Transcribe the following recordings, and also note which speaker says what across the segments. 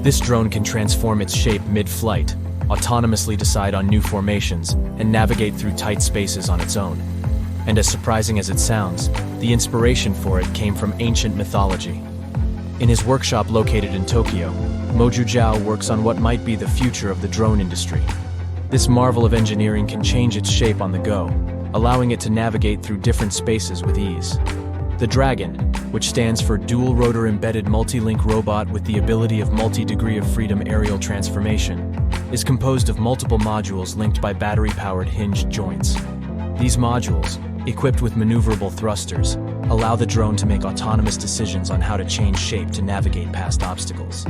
Speaker 1: This drone can transform its shape mid-flight, autonomously decide on new formations, and navigate through tight spaces on its own. And as surprising as it sounds, the inspiration for it came from ancient mythology. In his workshop located in Tokyo, Moju Zhao works on what might be the future of the drone industry. This marvel of engineering can change its shape on the go, allowing it to navigate through different spaces with ease. The Dragon, which stands for Dual-Rotor Embedded Multi-Link Robot with the ability of multi-degree of freedom aerial transformation, is composed of multiple modules linked by battery-powered hinged joints. These modules, equipped with maneuverable thrusters, allow the drone to make autonomous decisions on how to change shape to navigate past obstacles.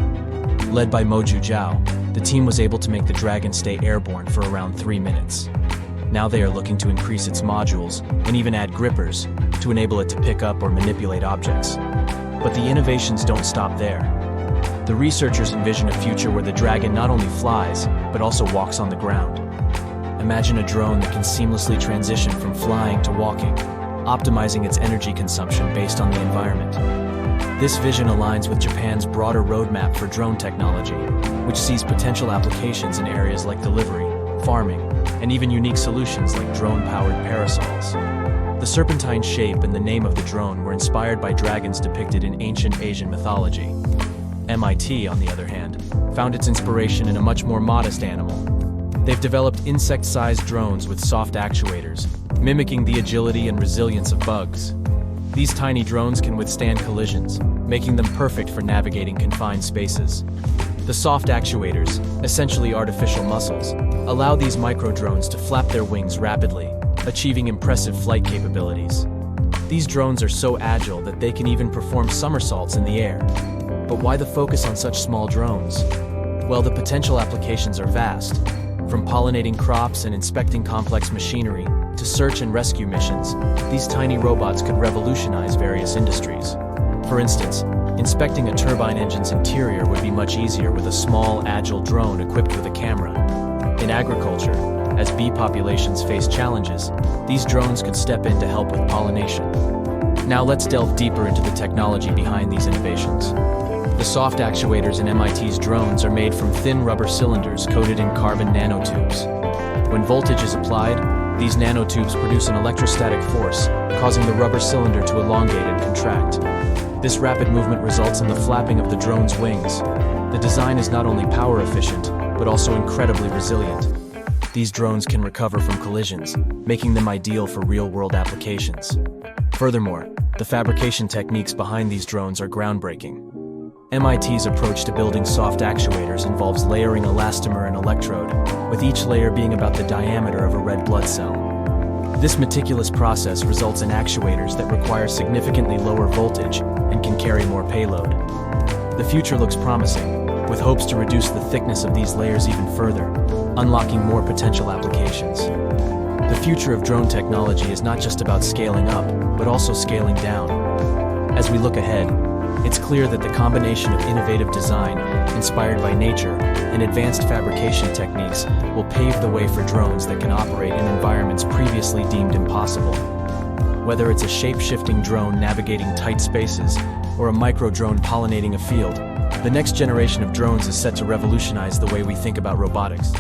Speaker 1: Led by Moju Zhao, the team was able to make the Dragon stay airborne for around 3 minutes. Now they are looking to increase its modules and even add grippers to enable it to pick up or manipulate objects. But the innovations don't stop there. The researchers envision a future where the Dragon not only flies, but also walks on the ground. Imagine a drone that can seamlessly transition from flying to walking, optimizing its energy consumption based on the environment. This vision aligns with Japan's broader roadmap for drone technology, which sees potential applications in areas like delivery, farming, and even unique solutions like drone-powered parasols. The serpentine shape and the name of the drone were inspired by dragons depicted in ancient Asian mythology. MIT, on the other hand, found its inspiration in a much more modest animal. They've developed insect-sized drones with soft actuators, mimicking the agility and resilience of bugs. These tiny drones can withstand collisions, making them perfect for navigating confined spaces. The soft actuators, essentially artificial muscles, allow these micro-drones to flap their wings rapidly, achieving impressive flight capabilities. These drones are so agile that they can even perform somersaults in the air. But why the focus on such small drones? Well, the potential applications are vast. From pollinating crops and inspecting complex machinery to search and rescue missions, these tiny robots could revolutionize various industries. For instance, inspecting a turbine engine's interior would be much easier with a small, agile drone equipped with a camera. In agriculture, as bee populations face challenges, these drones could step in to help with pollination. Now let's delve deeper into the technology behind these innovations. The soft actuators in MIT's drones are made from thin rubber cylinders coated in carbon nanotubes. When voltage is applied, these nanotubes produce an electrostatic force, causing the rubber cylinder to elongate and contract. This rapid movement results in the flapping of the drone's wings. The design is not only power efficient, but also incredibly resilient. These drones can recover from collisions, making them ideal for real-world applications. Furthermore, the fabrication techniques behind these drones are groundbreaking. MIT's approach to building soft actuators involves layering elastomer and electrode, with each layer being about the diameter of a red blood cell. This meticulous process results in actuators that require significantly lower voltage and can carry more payload. The future looks promising, with hopes to reduce the thickness of these layers even further, unlocking more potential applications. The future of drone technology is not just about scaling up, but also scaling down. As we look ahead, it's clear that the combination of innovative design, inspired by nature, and advanced fabrication techniques will pave the way for drones that can operate in environments previously deemed impossible. Whether it's a shape-shifting drone navigating tight spaces or a micro-drone pollinating a field, the next generation of drones is set to revolutionize the way we think about robotics.